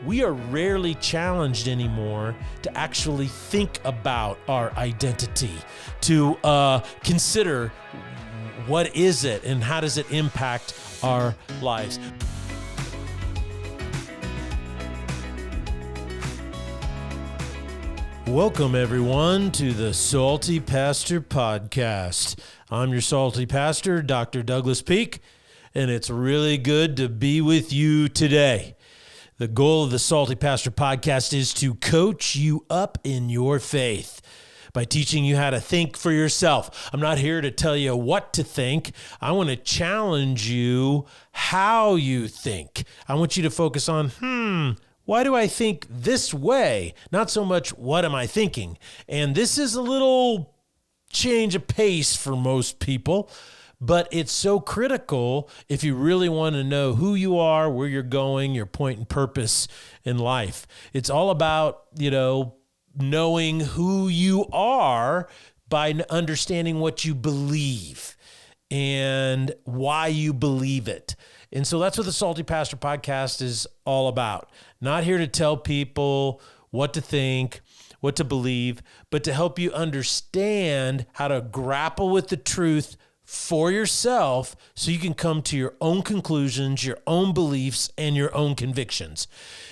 we are rarely challenged anymore to actually think about our identity, to consider what is it and how does it impact our lives. Welcome, everyone, to the Salty Pastor Podcast. I'm your Salty Pastor, Dr. Douglas Peak, and it's really good to be with you today. The goal of the Salty Pastor Podcast is to coach you up in your faith by teaching you how to think for yourself. I'm not here to tell you what to think. I want to challenge you how you think. I want you to focus on, why do I think this way? Not so much, what am I thinking? And this is a little change of pace for most people, but it's so critical if you really want to know who you are, where you're going, your point and purpose in life. It's all about, knowing who you are by understanding what you believe and why you believe it. And so that's what the Salty Pastor Podcast is all about. Not here to tell people what to think, what to believe, but to help you understand how to grapple with the truth for yourself so you can come to your own conclusions, your own beliefs, and your own convictions,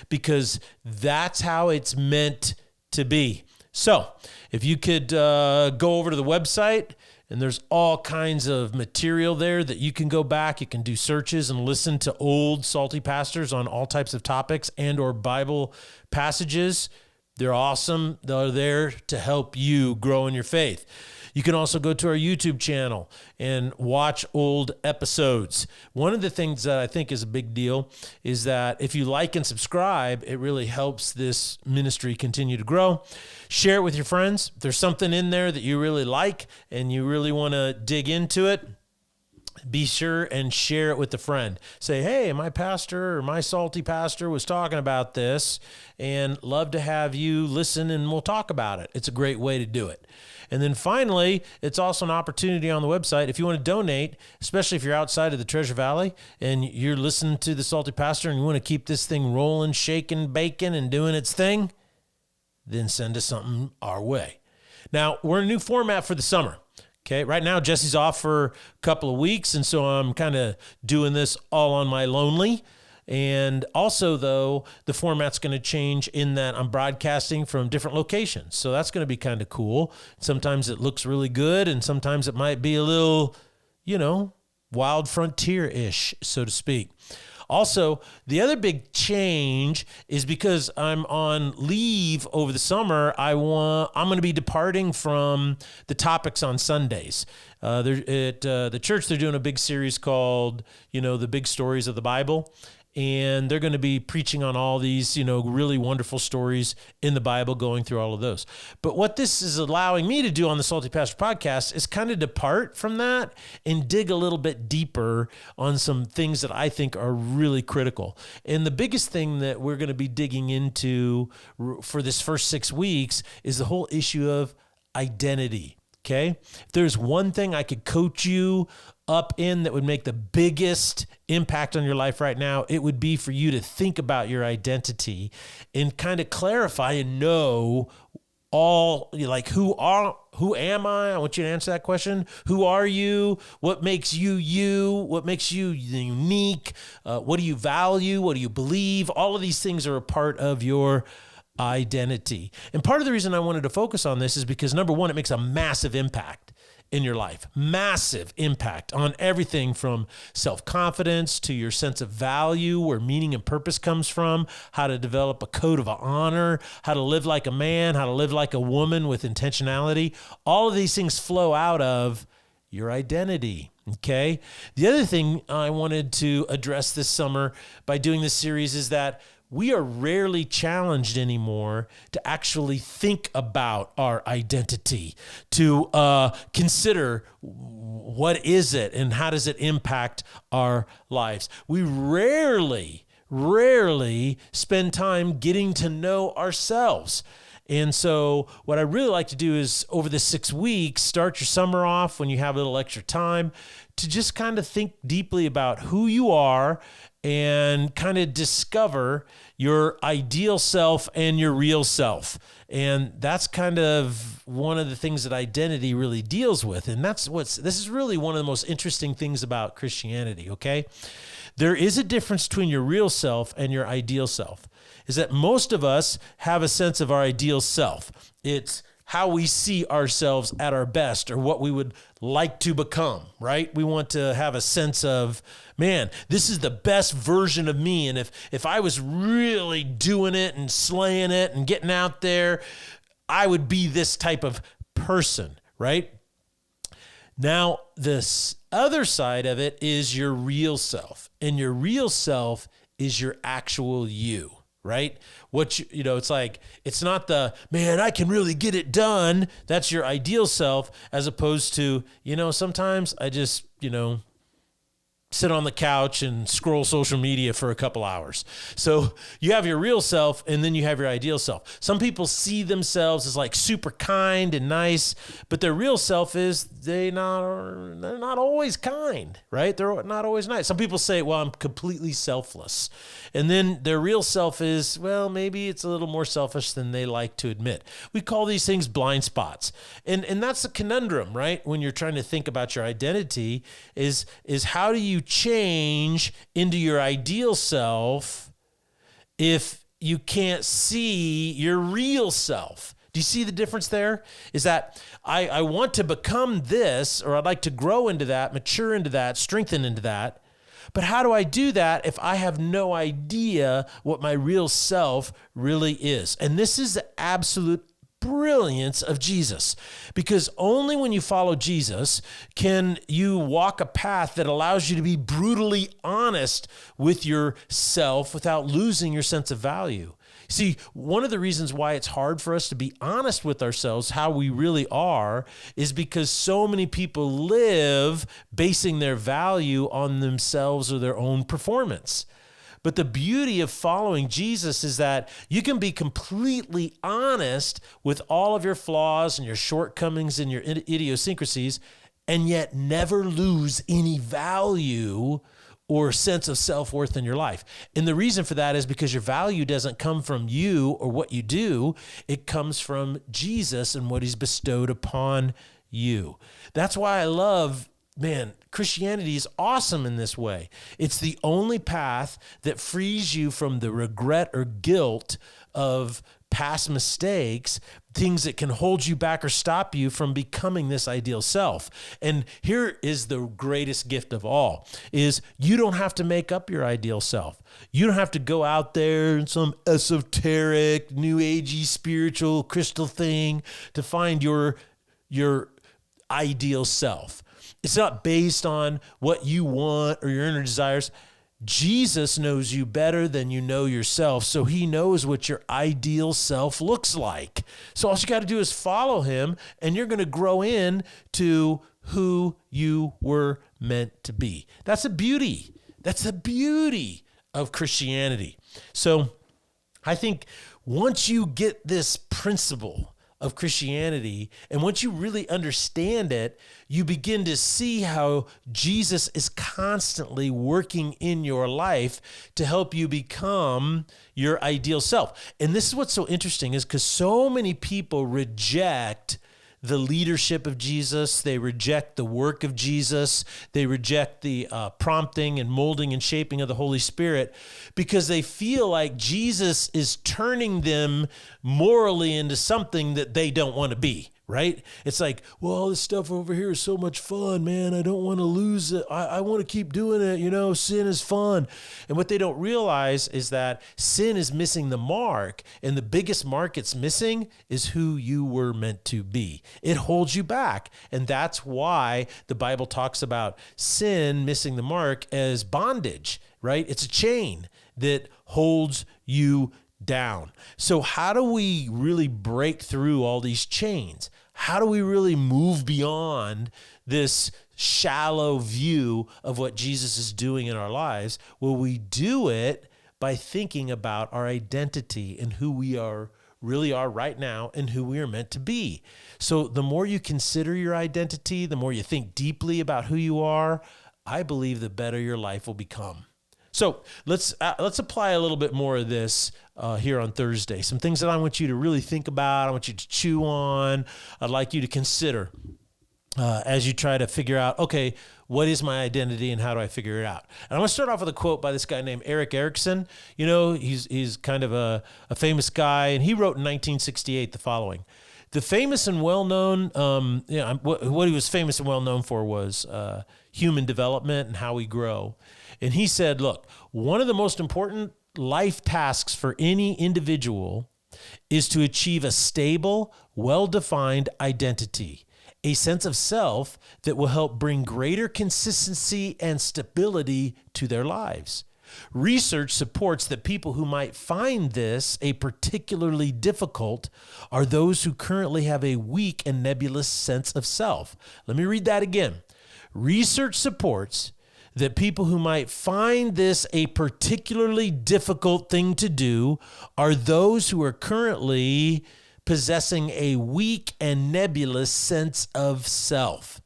because that's how it's meant to be. So if you could go over to the website, and there's all kinds of material there that you can go back. You can do searches and listen to old Salty Pastors on all types of topics and or Bible passages. They're awesome. They're there to help you grow in your faith. You can also go to our YouTube channel and watch old episodes. One of the things that I think is a big deal is that if you like and subscribe, it really helps this ministry continue to grow. Share it with your friends. If there's something in there that you really like and you really want to dig into it, be sure and share it with a friend. Say, hey, my pastor or my salty pastor was talking about this and love to have you listen and we'll talk about it. It's a great way to do it. And then finally, it's also an opportunity on the website. If you want to donate, especially if you're outside of the Treasure Valley and you're listening to the Salty Pastor and you want to keep this thing rolling, shaking, baking, and doing its thing, then send us something our way. Now, we're in a new format for the summer. Okay, right now Jesse's off for a couple of weeks, and so I'm kind of doing this all on my lonely. And also, though, the format's going to change in that I'm broadcasting from different locations. So that's going to be kind of cool. Sometimes it looks really good, and sometimes it might be a little, wild frontier-ish, so to speak. Also, the other big change is because I'm on leave over the summer, I'm going to be departing from the topics on Sundays. At the church, they're doing a big series called, The Big Stories of the Bible. And they're going to be preaching on all these, really wonderful stories in the Bible, going through all of those. But what this is allowing me to do on the Salty Pastor Podcast is kind of depart from that and dig a little bit deeper on some things that I think are really critical. And the biggest thing that we're going to be digging into for this first 6 weeks is the whole issue of identity. Okay? If there's one thing I could coach you up in that would make the biggest impact on your life right now, it would be for you to think about your identity and kind of clarify and know who am I? I want you to answer that question. Who are you? What makes you you? What makes you unique? What do you value? What do you believe? All of these things are a part of your identity. And part of the reason I wanted to focus on this is because, number one, it makes a massive impact in your life, massive impact on everything from self-confidence to your sense of value, where meaning and purpose comes from, how to develop a code of honor, how to live like a man, how to live like a woman with intentionality. All of these things flow out of your identity. Okay. The other thing I wanted to address this summer by doing this series is that we are rarely challenged anymore to actually think about our identity, to consider what is it and how does it impact our lives. We rarely spend time getting to know ourselves. And so what I really like to do is over the 6 weeks, start your summer off when you have a little extra time to just kind of think deeply about who you are and kind of discover your ideal self and your real self. And that's kind of one of the things that identity really deals with. And this is really one of the most interesting things about Christianity, okay? There is a difference between your real self and your ideal self, is that most of us have a sense of our ideal self. It's how we see ourselves at our best, or what we would like to become, right? We want to have a sense of, man, this is the best version of me. And if I was really doing it and slaying it and getting out there, I would be this type of person, right? Now, this other side of it is your real self. And your real self is your actual you. Right? It's like, it's not the, man, I can really get it done. That's your ideal self, as opposed to, sometimes I just, sit on the couch and scroll social media for a couple hours. So you have your real self, and then you have your ideal self. Some people see themselves as like super kind and nice, but their real self is they're not always kind, right? They're not always nice. Some people say, well, I'm completely selfless. And then their real self is, well, maybe it's a little more selfish than they like to admit. We call these things blind spots. And that's a conundrum, right? When you're trying to think about your identity is how do you change into your ideal self if you can't see your real self? Do you see the difference there? Is that I want to become this, or I'd like to grow into that, mature into that, strengthen into that. But how do I do that if I have no idea what my real self really is? And this is the absolute brilliance of Jesus, because only when you follow Jesus can you walk a path that allows you to be brutally honest with yourself without losing your sense of value. See, one of the reasons why it's hard for us to be honest with ourselves, how we really are, is because so many people live basing their value on themselves or their own performance. But the beauty of following Jesus is that you can be completely honest with all of your flaws and your shortcomings and your idiosyncrasies, and yet never lose any value or sense of self-worth in your life. And the reason for that is because your value doesn't come from you or what you do. It comes from Jesus and what he's bestowed upon you. That's why I love, Christianity is awesome in this way. It's the only path that frees you from the regret or guilt of past mistakes, things that can hold you back or stop you from becoming this ideal self. And here is the greatest gift of all, is you don't have to make up your ideal self. You don't have to go out there in some esoteric, new agey, spiritual crystal thing to find your ideal self. It's not based on what you want or your inner desires. Jesus knows you better than you know yourself, so he knows what your ideal self looks like. So all you got to do is follow him, and you're going to grow into who you were meant to be. That's the beauty. That's the beauty of Christianity. So I think once you get this principle of Christianity, and once you really understand it, you begin to see how Jesus is constantly working in your life to help you become your ideal self. And this is what's so interesting, is because so many people reject the leadership of Jesus. They reject the work of Jesus. They reject the prompting and molding and shaping of the Holy Spirit because they feel like Jesus is turning them morally into something that they don't want to be, right? It's like, well, all this stuff over here is so much fun, man. I don't want to lose it. I want to keep doing it. Sin is fun. And what they don't realize is that sin is missing the mark. And the biggest mark it's missing is who you were meant to be. It holds you back. And that's why the Bible talks about sin missing the mark as bondage, right? It's a chain that holds you down. So how do we really break through all these chains? How do we really move beyond this shallow view of what Jesus is doing in our lives? Well, we do it by thinking about our identity and who we are really are right now and who we are meant to be. So the more you consider your identity, the more you think deeply about who you are, I believe the better your life will become. So let's apply a little bit more of this here on Thursday. Some things that I want you to really think about, I want you to chew on, I'd like you to consider as you try to figure out, okay, what is my identity and how do I figure it out? And I'm going to start off with a quote by this guy named Erik Erikson. You know, he's kind of a famous guy, and he wrote in 1968 the following. The famous and well-known, what he was famous and well-known for was human development and how we grow. And he said, look, one of the most important life tasks for any individual is to achieve a stable, well-defined identity, a sense of self that will help bring greater consistency and stability to their lives. Research supports that people who might find this a particularly difficult are those who currently have a weak and nebulous sense of self. Let me read that again. Research supports that people who might find this a particularly difficult thing to do are those who are currently possessing a weak and nebulous sense of self.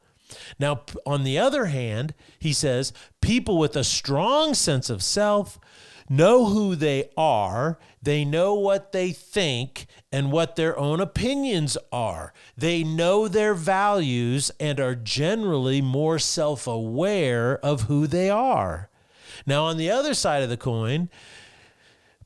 Now, on the other hand, he says, people with a strong sense of self know who they are, they know what they think and what their own opinions are. They know their values and are generally more self-aware of who they are. Now, on the other side of the coin,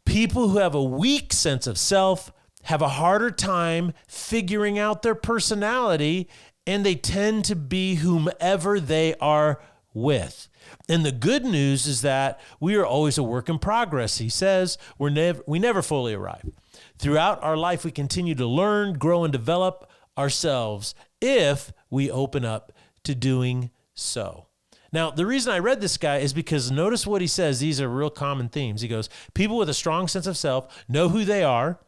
people who have a weak sense of self have a harder time figuring out their personality, and they tend to be whomever they are with. And the good news is that we are always a work in progress. He says we never fully arrive. Throughout our life, we continue to learn, grow, and develop ourselves if we open up to doing so. Now, the reason I read this guy is because notice what he says. These are real common themes. He goes, people with a strong sense of self know who they are.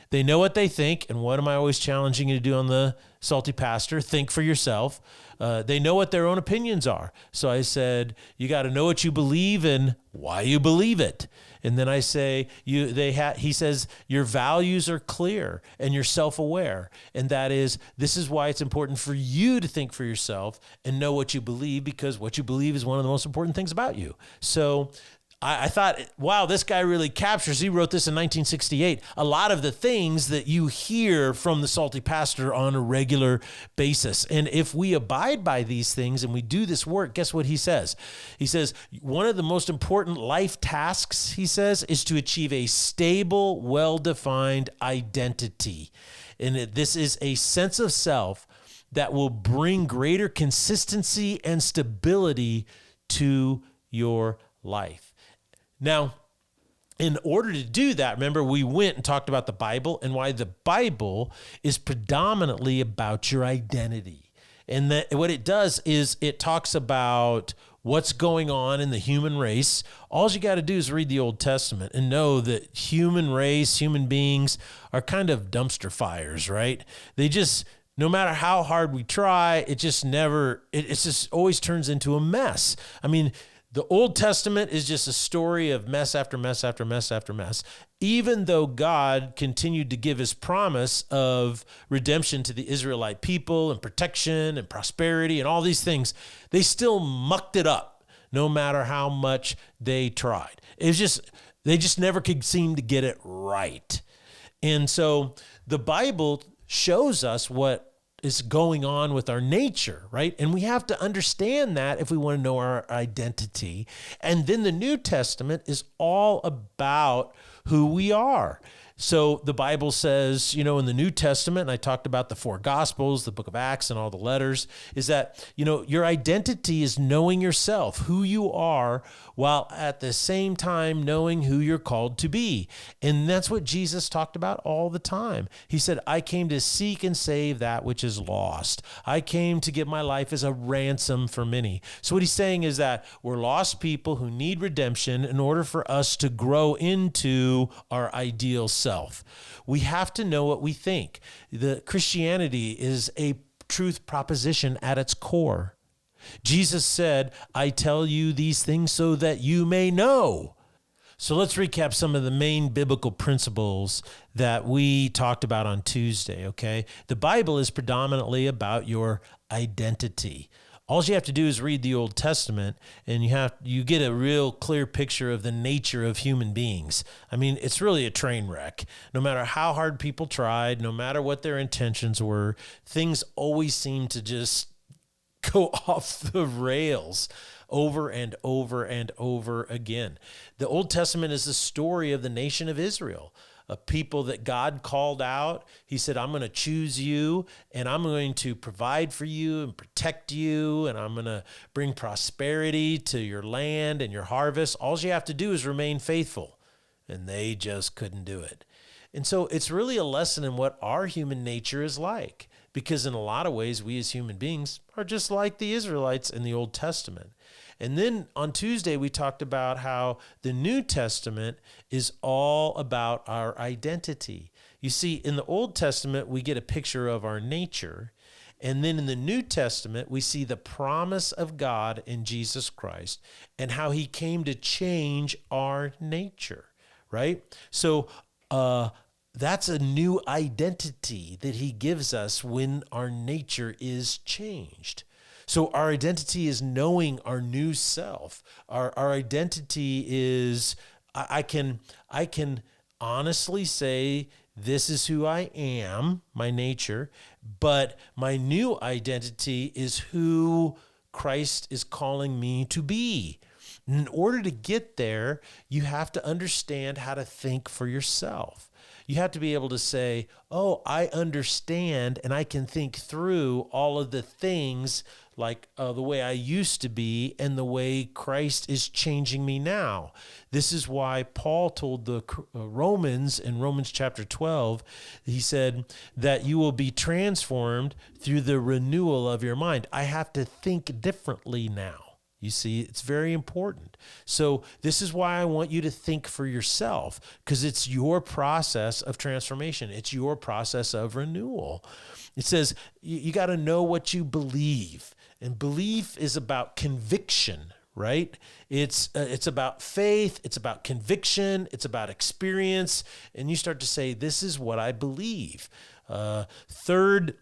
They know what they think, and what am I always challenging you to do on the Salty Pastor? Think for yourself. They know what their own opinions are. So I said, you got to know what you believe and why you believe it. And then I say, he says, your values are clear and you're self-aware. And that is, this is why it's important for you to think for yourself and know what you believe, because what you believe is one of the most important things about you. So I thought, wow, this guy really captures, he wrote this in 1968, a lot of the things that you hear from the Salty Pastor on a regular basis. And if we abide by these things and we do this work, guess what he says? He says, one of the most important life tasks, he says, is to achieve a stable, well-defined identity. And this is a sense of self that will bring greater consistency and stability to your life. Now, in order to do that, remember, we went and talked about the Bible and why the Bible is predominantly about your identity. And that what it does is it talks about what's going on in the human race. All you got to do is read the Old Testament and know that human beings are kind of dumpster fires, right? They just, no matter how hard we try, it just always turns into a mess. I mean, the Old Testament is just a story of mess after mess after mess after mess. Even though God continued to give his promise of redemption to the Israelite people and protection and prosperity and all these things, they still mucked it up no matter how much they tried. They just never could seem to get it right. And so the Bible shows us what is going on with our nature, right? And we have to understand that if we want to know our identity. And then the New Testament is all about who we are. So the Bible says, in the New Testament, and I talked about the 4 Gospels, the book of Acts, and all the letters, is that, your identity is knowing yourself, who you are, while at the same time knowing who you're called to be. And that's what Jesus talked about all the time. He said, I came to seek and save that which is lost. I came to give my life as a ransom for many. So what he's saying is that we're lost people who need redemption in order for us to grow into our ideal self. We have to know what we think. The Christianity is a truth proposition at its core. Jesus said, I tell you these things so that you may know. So let's recap some of the main biblical principles that we talked about on Tuesday, okay? The Bible is predominantly about your identity. All you have to do is read the Old Testament, and you get a real clear picture of the nature of human beings. I mean, it's really a train wreck. No matter how hard people tried, no matter what their intentions were, things always seem to just go off the rails over and over and over again. The Old Testament is the story of the nation of Israel, a people that God called out. He said, I'm going to choose you, and I'm going to provide for you and protect you, and I'm going to bring prosperity to your land and your harvest. All you have to do is remain faithful. And they just couldn't do it. And so it's really a lesson in what our human nature is like, because in a lot of ways, we as human beings are just like the Israelites in the Old Testament. And then on Tuesday, we talked about how the New Testament is all about our identity. You see, in the Old Testament, we get a picture of our nature. And then in the New Testament, we see the promise of God in Jesus Christ and how he came to change our nature, right? So that's a new identity that he gives us when our nature is changed. So our identity is knowing our new self. Our identity is, I can honestly say, this is who I am, my nature, but my new identity is who Christ is calling me to be. In order to get there, you have to understand how to think for yourself. You have to be able to say, oh, I understand, and I can think through all of the things like the way I used to be and the way Christ is changing me now. This is why Paul told the Romans in Romans chapter 12, he said that you will be transformed through the renewal of your mind. I have to think differently now. You see, it's very important. So this is why I want you to think for yourself, because it's your process of transformation. It's your process of renewal. It says you got to know what you believe. And belief is about conviction, right? It's about faith. It's about conviction. It's about experience. And you start to say, this is what I believe. Third,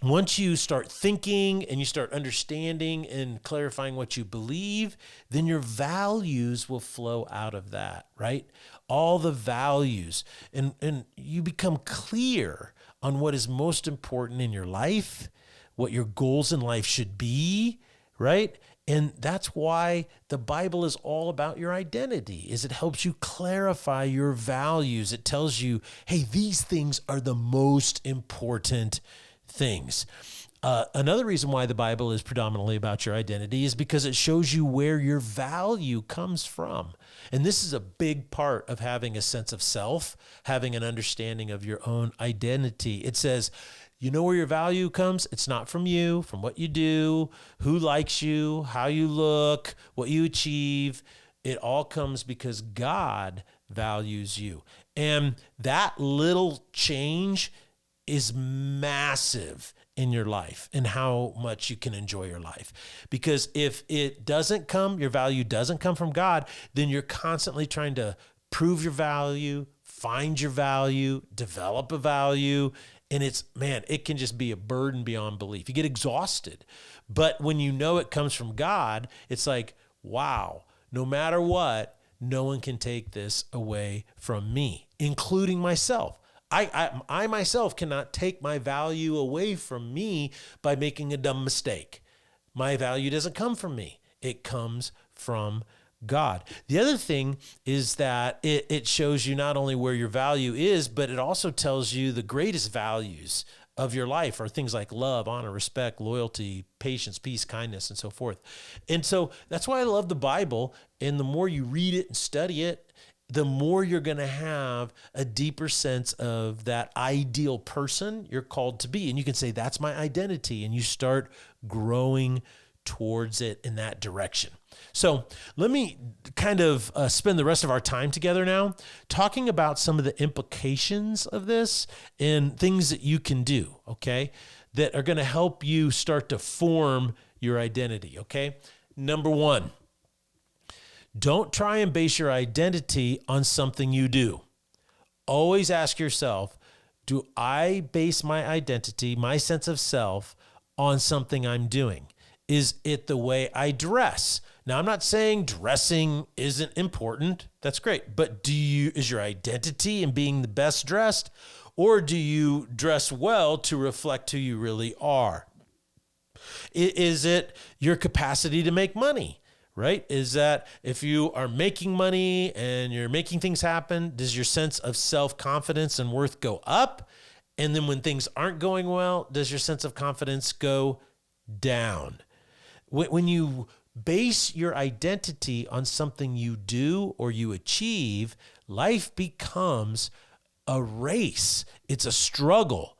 once you start thinking and you start understanding and clarifying what you believe, then your values will flow out of that, right? All the values. And you become clear on what is most important in your life, what your goals in life should be, right? And that's why the Bible is all about your identity, is it helps you clarify your values. It tells you, hey, these things are the most important things. Another reason why the Bible is predominantly about your identity is because it shows you where your value comes from. And this is a big part of having a sense of self, having an understanding of your own identity. It says, you know where your value comes? It's not from you, from what you do, who likes you, how you look, what you achieve. It all comes because God values you. And that little change is massive in your life and how much you can enjoy your life. Because if it doesn't come, your value doesn't come from God, then you're constantly trying to prove your value, find your value, develop a value. And it can just be a burden beyond belief. You get exhausted. But when you know it comes from God, it's like, wow, no matter what, no one can take this away from me, including myself. I myself cannot take my value away from me by making a dumb mistake. My value doesn't come from me. It comes from God. The other thing is that it shows you not only where your value is, but it also tells you the greatest values of your life are things like love, honor, respect, loyalty, patience, peace, kindness, and so forth. And so that's why I love the Bible. And the more you read it and study it, the more you're going to have a deeper sense of that ideal person you're called to be. And you can say, that's my identity. And you start growing towards it in that direction. So let me kind of spend the rest of our time together now talking about some of the implications of this and things that you can do, okay, that are going to help you start to form your identity, okay? Number one, Don't try and base your identity on something you do. Always ask yourself, do I base my identity, my sense of self, on something I'm doing? Is it the way I dress? Now, I'm not saying dressing isn't important. That's great. But is your identity in being the best dressed? Or do you dress well to reflect who you really are? Is it your capacity to make money, right? Is that if you are making money and you're making things happen, does your sense of self-confidence and worth go up? And then when things aren't going well, does your sense of confidence go down? When you base your identity on something you do or you achieve, life becomes a race. It's a struggle.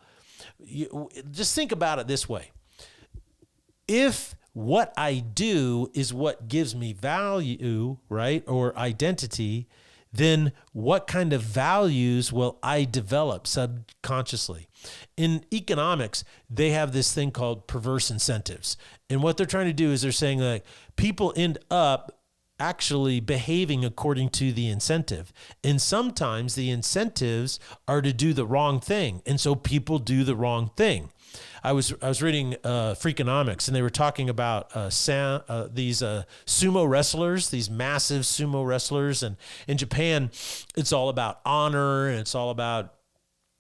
Just think about it this way. If what I do is what gives me value, right, or identity, then what kind of values will I develop subconsciously? In economics, they have this thing called perverse incentives. And what they're trying to do is they're saying that people end up actually behaving according to the incentive. And sometimes the incentives are to do the wrong thing. And so people do the wrong thing. I was reading Freakonomics, and they were talking about these sumo wrestlers, these massive sumo wrestlers. And in Japan, it's all about honor, and it's all about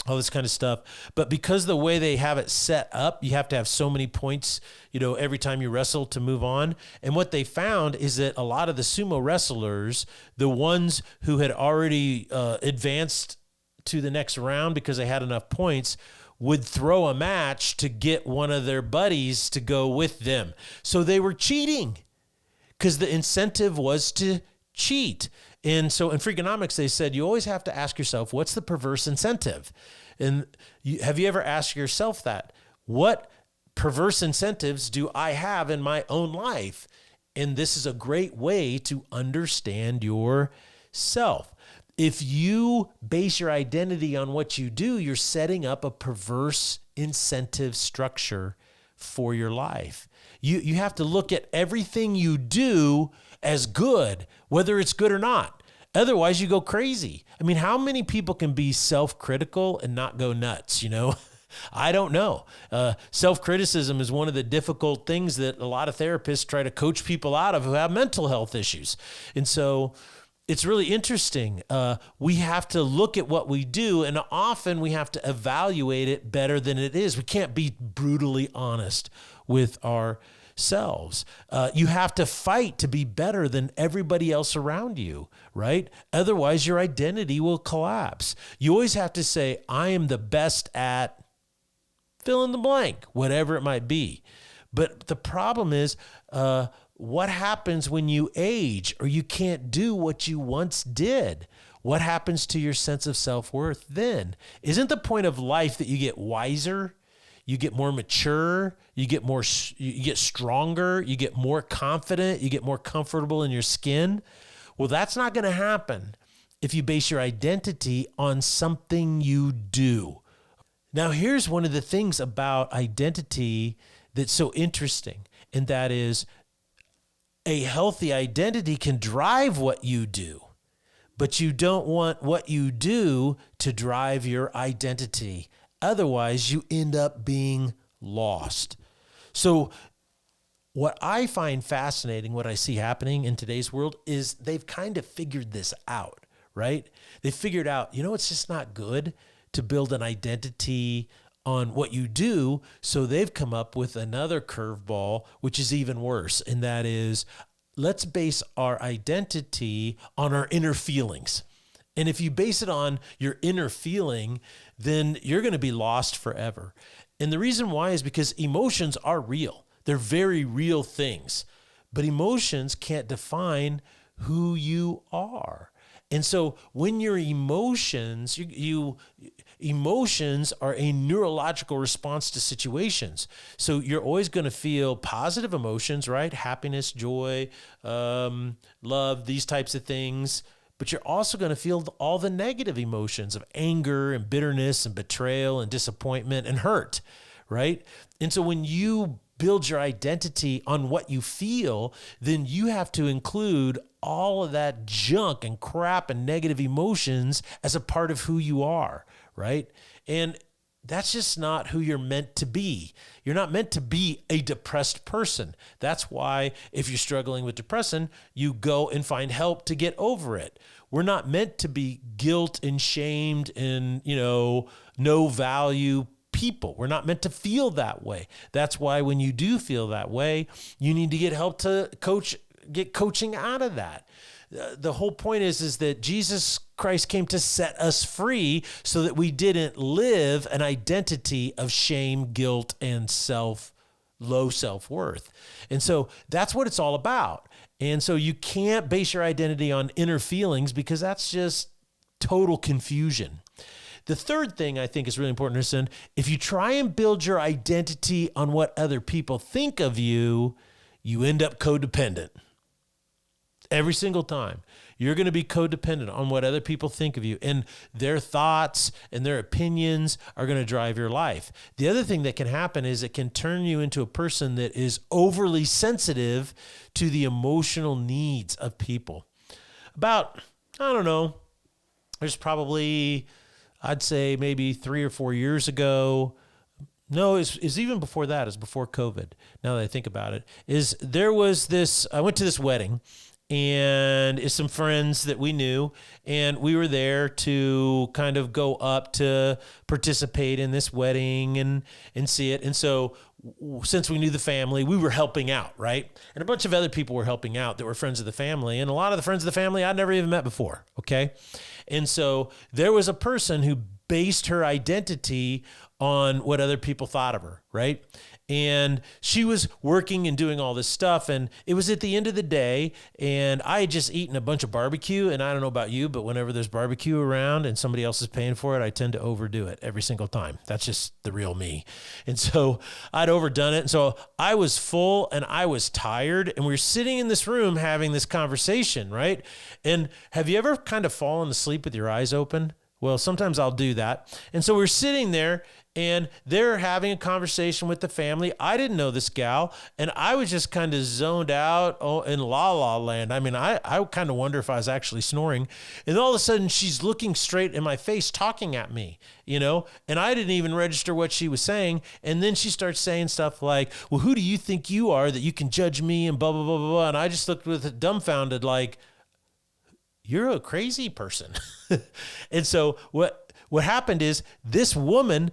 all this kind of stuff. But because the way they have it set up, you have to have so many points, every time you wrestle to move on. And what they found is that a lot of the sumo wrestlers, the ones who had already advanced to the next round because they had enough points, would throw a match to get one of their buddies to go with them. So they were cheating because the incentive was to cheat. And so in Freakonomics, they said, you always have to ask yourself, what's the perverse incentive? And have you ever asked yourself that? What perverse incentives do I have in my own life? And this is a great way to understand yourself. If you base your identity on what you do, you're setting up a perverse incentive structure for your life. You have to look at everything you do as good, whether it's good or not. Otherwise, you go crazy. I mean, how many people can be self-critical and not go nuts, I don't know. Self-criticism is one of the difficult things that a lot of therapists try to coach people out of who have mental health issues. And so it's really interesting. We have to look at what we do, and often we have to evaluate it better than it is. We can't be brutally honest with ourselves. You have to fight to be better than everybody else around you, right? Otherwise, your identity will collapse. You always have to say, I am the best at fill in the blank, whatever it might be. But the problem is, what happens when you age or you can't do what you once did? What happens to your sense of self-worth then? Isn't the point of life that you get wiser, you get more mature, you get stronger, you get more confident, you get more comfortable in your skin? Well, that's not going to happen if you base your identity on something you do. Now, here's one of the things about identity that's so interesting, and that is a healthy identity can drive what you do, but you don't want what you do to drive your identity. Otherwise, you end up being lost. So what I find fascinating, what I see happening in today's world, is they've kind of figured this out, right? They figured out, it's just not good to build an identity on what you do. So they've come up with another curveball, which is even worse. And that is, let's base our identity on our inner feelings. And if you base it on your inner feeling, then you're going to be lost forever. And the reason why is because emotions are real. They're very real things. But emotions can't define who you are. And so when your emotions, emotions are a neurological response to situations. So you're always going to feel positive emotions, right? Happiness, joy, love, these types of things. But you're also going to feel all the negative emotions of anger and bitterness and betrayal and disappointment and hurt, right? And so when you build your identity on what you feel, then you have to include all of that junk and crap and negative emotions as a part of who you are, right? And that's just not who you're meant to be. You're not meant to be a depressed person. That's why if you're struggling with depression, you go and find help to get over it. We're not meant to be guilt and shamed and, no value people. We're not meant to feel that way. That's why when you do feel that way, you need to get help to get coaching out of that. The whole point is that Jesus Christ came to set us free so that we didn't live an identity of shame, guilt, and low self-worth. And so that's what it's all about. And so you can't base your identity on inner feelings because that's just total confusion. The third thing I think is really important to understand, if you try and build your identity on what other people think of you, you end up codependent. Every single time, you're going to be codependent on what other people think of you, and their thoughts and their opinions are going to drive your life. The other thing that can happen is it can turn you into a person that is overly sensitive to the emotional needs of people. There's probably, I'd say maybe 3 or 4 years ago. No, it's even before that. It's before COVID. Now that I think about it, I went to this wedding, and it's some friends that we knew, and we were there to kind of go up to participate in this wedding and see it. And so since we knew the family, we were helping out, right? And a bunch of other people were helping out that were friends of the family, and a lot of the friends of the family I'd never even met before, okay? And so there was a person who based her identity on what other people thought of her, right? And she was working and doing all this stuff, and it was at the end of the day, and I had just eaten a bunch of barbecue, and I don't know about you, but whenever there's barbecue around and somebody else is paying for it, I tend to overdo it every single time. That's just the real me. And so I'd overdone it, and so I was full, and I was tired, and we were sitting in this room having this conversation, right? And have you ever kind of fallen asleep with your eyes open? Well, sometimes I'll do that. And so we're sitting there, and they're having a conversation with the family. I didn't know this gal, and I was just kind of zoned out in la land. I mean, I kind of wonder if I was actually snoring. And all of a sudden, she's looking straight in my face, talking at me, and I didn't even register what she was saying. And then she starts saying stuff like, well, who do you think you are that you can judge me and blah, blah, blah, blah, blah. And I just looked with it dumbfounded like, you're a crazy person. And so what happened is this woman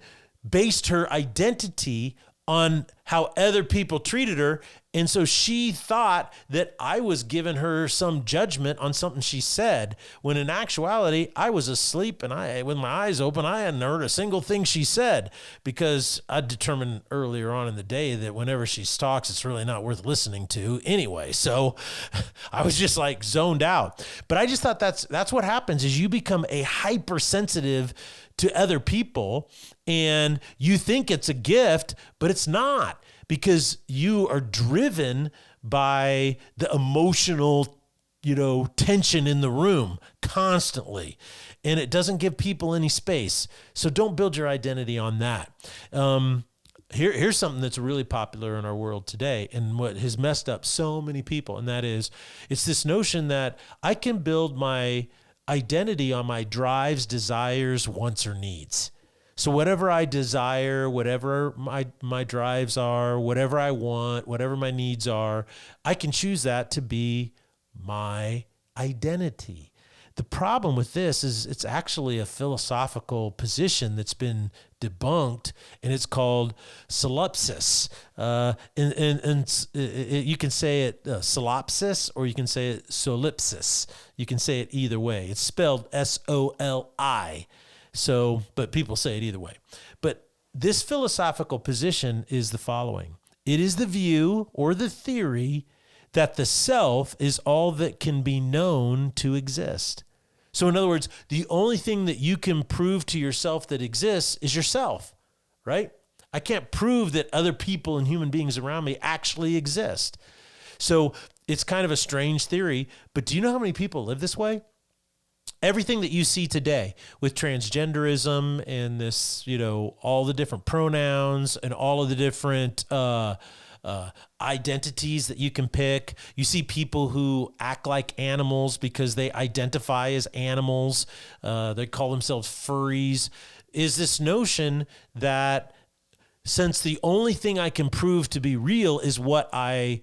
based her identity on how other people treated her. And so she thought that I was giving her some judgment on something she said, when in actuality, I was asleep, and with my eyes open, I hadn't heard a single thing she said, because I determined earlier on in the day that whenever she talks, it's really not worth listening to anyway. So I was just like zoned out. But I just thought that's what happens is you become a hypersensitive to other people, and you think it's a gift, but it's not, because you are driven by the emotional, tension in the room constantly, and it doesn't give people any space. So don't build your identity on that. Here's something that's really popular in our world today, and what has messed up so many people, and that is, it's this notion that I can build my identity on my drives, desires, wants, or needs. So whatever I desire, whatever my drives are, whatever I want, whatever my needs are, I can choose that to be my identity. The problem with this is it's actually a philosophical position that's been debunked, and it's called solipsis. You can say it solipsis, or you can say it solipsis. You can say it either way. It's spelled S-O-L-I. So, but people say it either way. But this philosophical position is the following. It is the view or the theory that the self is all that can be known to exist. So in other words, the only thing that you can prove to yourself that exists is yourself, right? I can't prove that other people and human beings around me actually exist. So it's kind of a strange theory, but do you know how many people live this way? Everything that you see today with transgenderism and this, all the different pronouns and all of the different identities that you can pick. You see people who act like animals because they identify as animals. They call themselves furries. Is this notion that since the only thing I can prove to be real is what I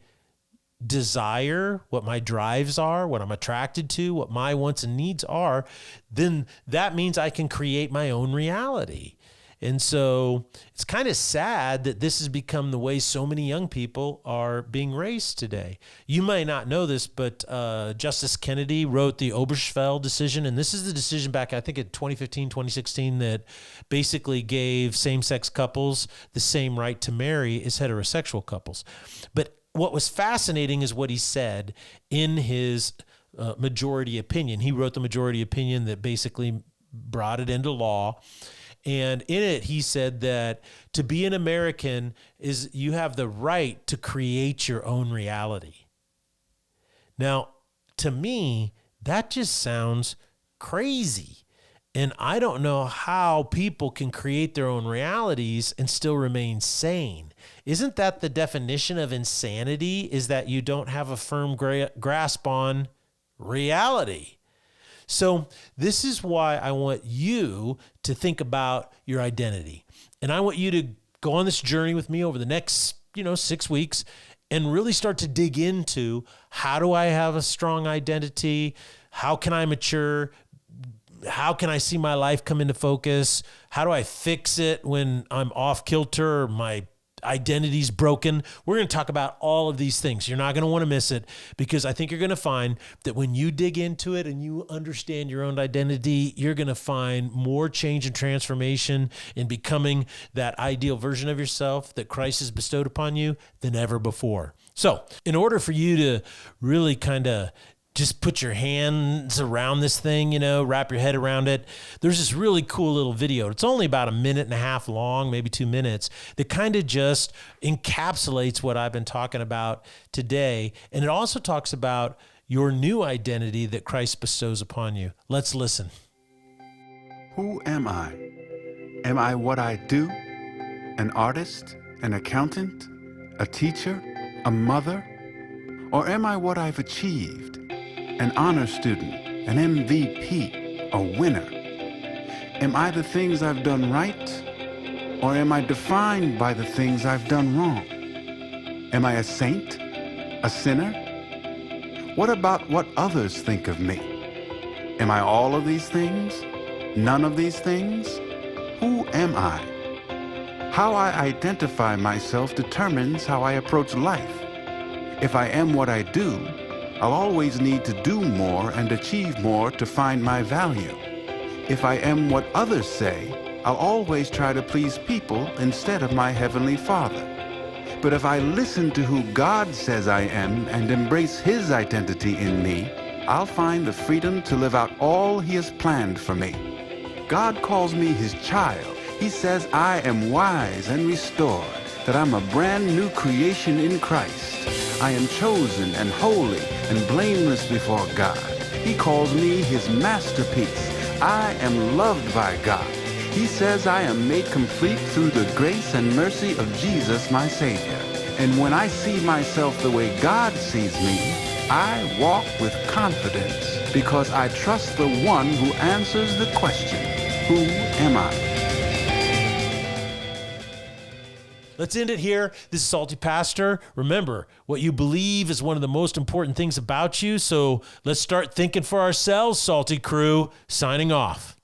desire, what my drives are, what I'm attracted to, what my wants and needs are, then that means I can create my own reality. And so it's kind of sad that this has become the way so many young people are being raised today. You may not know this, but Justice Kennedy wrote the Obergefell decision, and this is the decision back, I think, in 2015, 2016, that basically gave same-sex couples the same right to marry as heterosexual couples. But what was fascinating is what he said in his majority opinion. He wrote the majority opinion that basically brought it into law. And in it, he said that to be an American is you have the right to create your own reality. Now, to me, that just sounds crazy. And I don't know how people can create their own realities and still remain sane. Isn't that the definition of insanity, is that you don't have a firm grasp on reality? So this is why I want you to think about your identity. And I want you to go on this journey with me over the next, 6 weeks and really start to dig into, how do I have a strong identity? How can I mature? How can I see my life come into focus? How do I fix it when I'm off kilter or my identity's broken? We're going to talk about all of these things. You're not going to want to miss it, because I think you're going to find that when you dig into it and you understand your own identity, you're going to find more change and transformation in becoming that ideal version of yourself that Christ has bestowed upon you than ever before. So in order for you to really kind of just put your hands around this thing, wrap your head around it, there's this really cool little video. It's only about 1.5 minutes long, maybe 2 minutes, that kind of just encapsulates what I've been talking about today. And it also talks about your new identity that Christ bestows upon you. Let's listen. Who am I? Am I what I do? An artist? An accountant? A teacher? A mother? Or am I what I've achieved? An honor student, an MVP, a winner? Am I the things I've done right? Or am I defined by the things I've done wrong? Am I a saint? A sinner? What about what others think of me? Am I all of these things? None of these things? Who am I? How I identify myself determines how I approach life. If I am what I do, I'll always need to do more and achieve more to find my value. If I am what others say, I'll always try to please people instead of my Heavenly Father. But if I listen to who God says I am and embrace His identity in me, I'll find the freedom to live out all He has planned for me. God calls me His child. He says I am wise and restored, that I'm a brand new creation in Christ. I am chosen and holy and blameless before God. He calls me His masterpiece. I am loved by God. He says I am made complete through the grace and mercy of Jesus, my Savior. And when I see myself the way God sees me, I walk with confidence because I trust the one who answers the question, who am I? Let's end it here. This is Salty Pastor. Remember, what you believe is one of the most important things about you. So let's start thinking for ourselves, Salty Crew. Signing off.